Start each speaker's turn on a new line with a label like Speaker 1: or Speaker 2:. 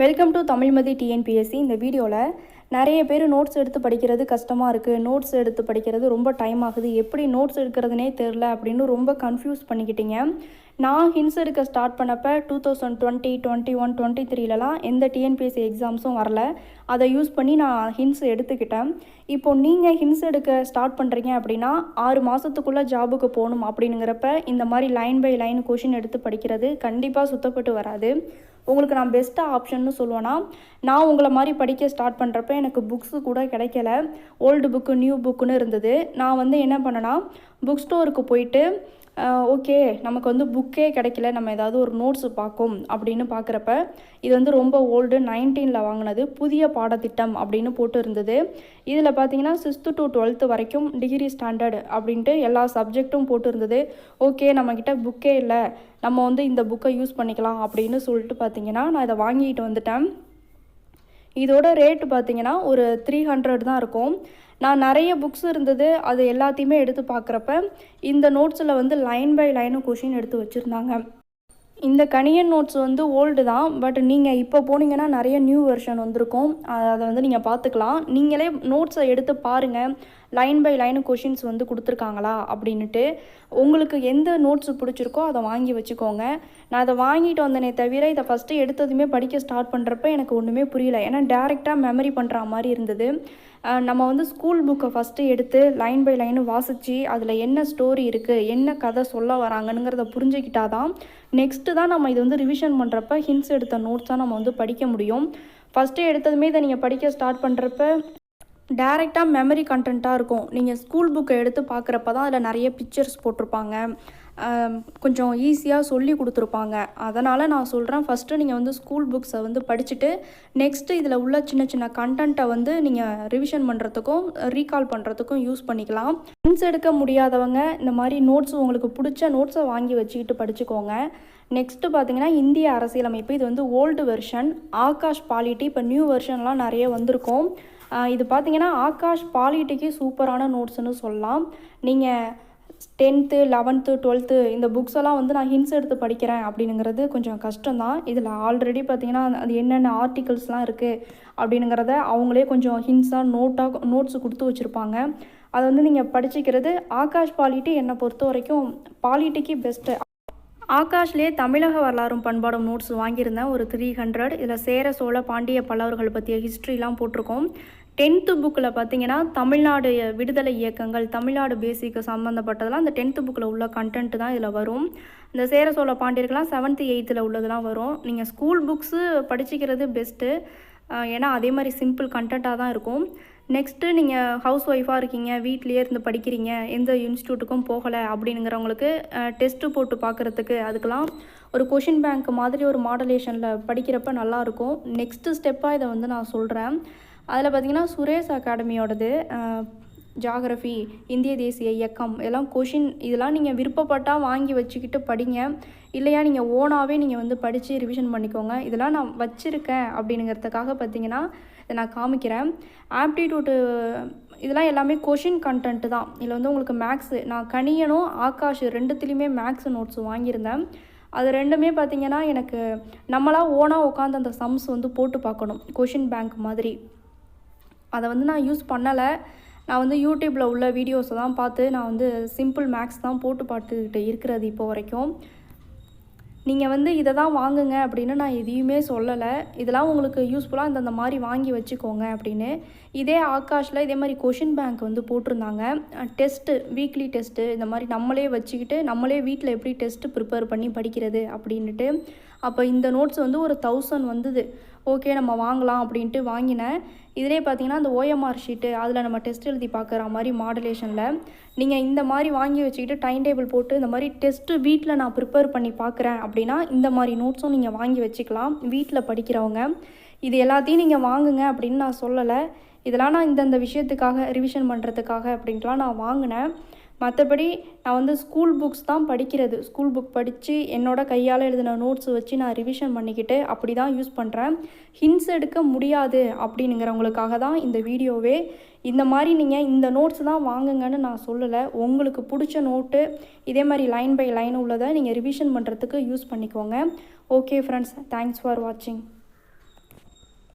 Speaker 1: Welcome to Tamilmathi TNPSC. இந்த வீடியோவில் நிறைய பேர் நோட்ஸ் எடுத்து படிக்கிறது கஷ்டமாக இருக்குது, நோட்ஸ் எடுத்து படிக்கிறது ரொம்ப டைம் ஆகுது, எப்படி நோட்ஸ் எடுக்கிறதுனே தெரில அப்படின்னு ரொம்ப கன்ஃபியூஸ் பண்ணிக்கிட்டீங்க. நான் ஹின்ஸ் எடுக்க ஸ்டார்ட் பண்ணப்போ 2020, 21, 23லலாம் எந்த டிஎன்பிஎஸ்சி எக்ஸாம்ஸும் வரல. அதை யூஸ் பண்ணி நான் ஹின்ஸ் எடுத்துக்கிட்டேன். இப்போது நீங்கள் ஹின்ஸ் எடுக்க ஸ்டார்ட் பண்ணுறீங்க அப்படின்னா 6 மாதத்துக்குள்ளே ஜாபுக்கு போகணும் அப்படிங்கிறப்ப இந்த மாதிரி லைன் பை லைன் கொஷின் எடுத்து படிக்கிறது கண்டிப்பாக சுத்தப்பட்டு வராது. உங்களுக்கு நான் பெஸ்ட்டாக ஆப்ஷன்னு சொல்லுவேன்னா, நான் உங்களை மாதிரி படிக்க ஸ்டார்ட் பண்ணுறப்ப எனக்கு புக்ஸு கூட கிடைக்கல. ஓல்டு புக்கு நியூ புக்குன்னு இருந்தது. நான் என்ன பண்ணேன்னா, புக் ஸ்டோருக்கு போயிட்டு ஓகே நமக்கு புக்கே கிடைக்கல, நம்ம ஏதாவது ஒரு நோட்ஸு பார்க்கும் அப்படின்னு பார்க்குறப்ப இது ரொம்ப ஓல்டு 19ல் வாங்கினது, புதிய பாடத்திட்டம் அப்படின்னு போட்டு இருந்தது. இதில் பார்த்தீங்கன்னா 6th to 12th வரைக்கும் டிகிரி ஸ்டாண்டர்ட் அப்படின்ட்டு எல்லா சப்ஜெக்ட்டும் போட்டு இருந்தது. ஓகே நம்மக்கிட்ட புக்கே இல்லை, நம்ம இந்த புக்கை யூஸ் பண்ணிக்கலாம் அப்படின்னு சொல்லிட்டு பார்த்தீங்கன்னா நான் இதை வாங்கிட்டு வந்துட்டேன். இதோட ரேட்டு பார்த்தீங்கன்னா ஒரு 300 தான் இருக்கும். நான் நிறைய புக்ஸ் இருந்தது, அது எல்லாத்தையுமே எடுத்து பார்க்குறப்ப இந்த நோட்ஸில் லைன் பை லைனு கொஷின் எடுத்து வச்சுருந்தாங்க. இந்த கணியன் நோட்ஸ் ஓல்டு தான், பட் நீங்கள் இப்போ போனீங்கன்னா நிறைய நியூ வெர்ஷன் வந்திருக்கும். அதை நீங்கள் பார்த்துக்கலாம். நீங்களே நோட்ஸை எடுத்து பாருங்கள், லைன் பை லைனு கொஷின்ஸ் கொடுத்துருக்காங்களா அப்படின்ட்டு. உங்களுக்கு எந்த நோட்ஸு பிடிச்சிருக்கோ அதை வாங்கி வச்சுக்கோங்க. நான் அதை வாங்கிட்டு வந்தேனே தவிர இதை ஃபஸ்ட்டு எடுத்ததுமே படிக்க ஸ்டார்ட் பண்ணுறப்ப எனக்கு ஒன்றுமே புரியல. ஏன்னா டேரெக்டாக மெமரி பண்ணுற மாதிரி இருந்தது. நம்ம ஸ்கூல் புக்கை ஃபஸ்ட்டு எடுத்து லைன் பை லைனு வாசித்து அதில் என்ன ஸ்டோரி இருக்குது, என்ன கதை சொல்ல வராங்கங்கிறத புரிஞ்சுக்கிட்டால் தான் நெக்ஸ்ட்டு தான் நம்ம இது ரிவிஷன் பண்ணுறப்ப ஹின்ஸ் எடுத்த நோட்ஸ் தான் நம்ம படிக்க முடியும். ஃபஸ்ட்டு எடுத்ததுமே இதை நீங்கள் படிக்க ஸ்டார்ட் பண்ணுறப்ப டேரெக்டாக மெமரி கண்டென்ட்டாக இருக்கும். நீங்கள் ஸ்கூல் புக்கை எடுத்து பார்க்குறப்ப தான் அதில் நிறைய பிக்சர்ஸ் போட்டிருப்பாங்க, கொஞ்சம் ஈஸியாக சொல்லி கொடுத்துருப்பாங்க. அதனால் நான் சொல்கிறேன், ஃபஸ்ட்டு நீங்கள் ஸ்கூல் புக்ஸை படிச்சுட்டு நெக்ஸ்ட்டு இதில் உள்ள சின்ன சின்ன கண்டென்ட்டை நீங்கள் ரிவிஷன் பண்ணுறதுக்கும் ரீகால் பண்ணுறதுக்கும் யூஸ் பண்ணிக்கலாம். ஹின்ஸ் எடுக்க முடியாதவங்க இந்த மாதிரி நோட்ஸ் உங்களுக்கு பிடிச்ச நோட்ஸை வாங்கி வச்சுக்கிட்டு படிச்சுக்கோங்க. நெக்ஸ்ட்டு பார்த்தீங்கன்னா இந்திய அரசியலமைப்பு. இது ஓல்டு வெர்ஷன். ஆகாஷ் பாலிட்டி இப்போ நியூ வெர்ஷன்லாம் நிறைய வந்திருக்கும். இது பார்த்தீங்கன்னா ஆகாஷ் பாலிட்டிக்கு சூப்பரான நோட்ஸ்னு சொல்லலாம். நீங்கள் 10th, 11th, 12th இந்த புக்ஸ் எல்லாம் நான் ஹின்ஸ் எடுத்து படிக்கிறேன் அப்படிங்கிறது கொஞ்சம் கஷ்டம்தான். இதில் ஆல்ரெடி பார்த்தீங்கன்னா அது என்னென்ன ஆர்டிகல்ஸ்லாம் இருக்குது அப்படிங்கிறத அவங்களே கொஞ்சம் ஹின்ஸாக நோட்ஸ் கொடுத்து வச்சுருப்பாங்க. அதை நீங்கள் படிச்சுக்கிறது. ஆகாஷ் பாலிட்டி என்னை பொறுத்த வரைக்கும் பாலிட்டிக்கு பெஸ்ட்டு. ஆகாஷ்லேயே தமிழக வரலாறும் பண்பாடும் நோட்ஸ் வாங்கியிருந்தேன், ஒரு 300. இதில் சேர சோழ பாண்டிய பல்லவர்கள் பற்றிய ஹிஸ்ட்ரிலாம் போட்டிருக்கோம். 10th புக்கில் பார்த்தீங்கன்னா தமிழ்நாடு விடுதலை இயக்கங்கள், தமிழ்நாடு பேசிக்கு சம்மந்தப்பட்டதெல்லாம் அந்த 10th புக்கில் உள்ள கண்டென்ட் தான் இதில் வரும். இந்த சேர சோழ பாண்டியர்கள்லாம் 7th 8th உள்ளதெல்லாம் வரும். நீங்கள் ஸ்கூல் புக்ஸு படிச்சுக்கிறது பெஸ்ட்டு. ஏன்னா அதே மாதிரி சிம்பிள் கண்டென்ட்டாக தான் இருக்கும். நெக்ஸ்ட்டு நீங்கள் ஹவுஸ் ஒய்ஃபாக இருக்கீங்க, வீட்லேயே இருந்து படிக்கிறீங்க, எந்த இன்ஸ்டியூட்டுக்கும் போகலை அப்படிங்கிறவங்களுக்கு டெஸ்ட்டு போட்டு பார்க்குறதுக்கு அதுக்கெலாம் ஒரு கொஷின் பேங்க் மாதிரி ஒரு மாடலேஷனில் படிக்கிறப்ப நல்லாயிருக்கும். நெக்ஸ்ட்டு ஸ்டெப்பாக இதை நான் சொல்கிறேன். அதில் பார்த்திங்கன்னா சுரேஷ் அகாடமியோடது ஜாகிரஃபி, இந்திய தேசிய இயக்கம் எல்லாம் கொஷின் இதெல்லாம் நீங்கள் விருப்பப்பட்டால் வாங்கி வச்சுக்கிட்டு படிங்க. இல்லையா நீங்கள் ஓனாகவே நீங்கள் படித்து ரிவிஷன் பண்ணிக்கோங்க. இதெல்லாம் நான் வச்சுருக்கேன் அப்படிங்கிறதுக்காக பார்த்திங்கன்னா இதை நான் காமிக்கிறேன். ஆப்டிடியூட்டு இதெல்லாம் எல்லாமே கொஷின் கண்டென்ட்டு தான். இதில் உங்களுக்கு மேக்ஸு, நான் கணியனும் ஆகாஷ் 2த்துலேயுமே மேக்ஸ் நோட்ஸ் வாங்கியிருந்தேன். அது ரெண்டுமே பார்த்திங்கன்னா எனக்கு நம்மளாக ஓனாக உட்காந்து அந்த சம்ஸ் போட்டு பார்க்கணும், கொஷின் பேங்க் மாதிரி. அதை நான் யூஸ் பண்ணலை. நான் யூடியூப்பில் உள்ள வீடியோஸை தான் பார்த்து நான் சிம்பிள் மேக்ஸ் தான் போட்டு பார்த்துக்கிட்டு இருக்கிறது இப்போ வரைக்கும். நீங்கள் இதை தான் வாங்குங்க அப்படின்னு நான் எதையுமே சொல்லலை. இதெல்லாம் உங்களுக்கு யூஸ்ஃபுல்லாக இந்த மாதிரி வாங்கி வச்சுக்கோங்க அப்படின்னு. இதே ஆகாஷில் இதே மாதிரி கொஷின் பேங்க் போட்டிருந்தாங்க. டெஸ்ட்டு, வீக்லி டெஸ்ட்டு இந்த மாதிரி நம்மளே வச்சுக்கிட்டு நம்மளே வீட்டில் எப்படி டெஸ்ட்டு ப்ரிப்பேர் பண்ணி படிக்கிறது அப்படின்ட்டு. அப்போ இந்த நோட்ஸ் ஒரு 1000 வந்தது. ஓகே நம்ம வாங்கலாம் அப்படின்ட்டு வாங்கினேன். இதிலே பார்த்தீங்கன்னா அந்த ஓஎம்ஆர் ஷீட்டு, அதில் நம்ம டெஸ்ட் எழுதி பார்க்குற மாதிரி மாடுலேஷனில் நீங்கள் இந்த மாதிரி வாங்கி வச்சுக்கிட்டு டைம் டேபிள் போட்டு இந்த மாதிரி டெஸ்ட்டு வீட்டில் நான் ப்ரிப்பேர் பண்ணி பார்க்குறேன் அப்படின்னா இந்த மாதிரி நோட்ஸும் நீங்கள் வாங்கி வச்சுக்கலாம். வீட்டில் படிக்கிறவங்க இது எல்லாத்தையும் நீங்கள் வாங்குங்க அப்படின்னு நான் சொல்லலை. இதெல்லாம் நான் இந்தந்த விஷயத்துக்காக ரிவிஷன் பண்ணுறதுக்காக அப்படின்ட்டுலாம் நான் வாங்கினேன். மற்றபடி நான் ஸ்கூல் புக்ஸ் தான் படிக்கிறது. ஸ்கூல் புக் படித்து என்னோட கையால் எழுதின நோட்ஸ் வச்சு நான் ரிவிஷன் பண்ணிக்கிட்டு அப்படி தான் யூஸ் பண்ணுறேன். ஹின்ஸ் எடுக்க முடியாது அப்படிங்கிறவங்களுக்காக தான் இந்த வீடியோவே. இந்த மாதிரி நீங்கள் இந்த நோட்ஸ் தான் வாங்குங்கன்னு நான் சொல்லலை. உங்களுக்கு பிடிச்ச நோட்டு இதே மாதிரி லைன் பை லைன் உள்ளதை நீங்கள் ரிவிஷன் பண்ணுறதுக்கு யூஸ் பண்ணிக்கோங்க. ஓகே ஃப்ரெண்ட்ஸ், தேங்க்ஸ் ஃபார் வாட்சிங்.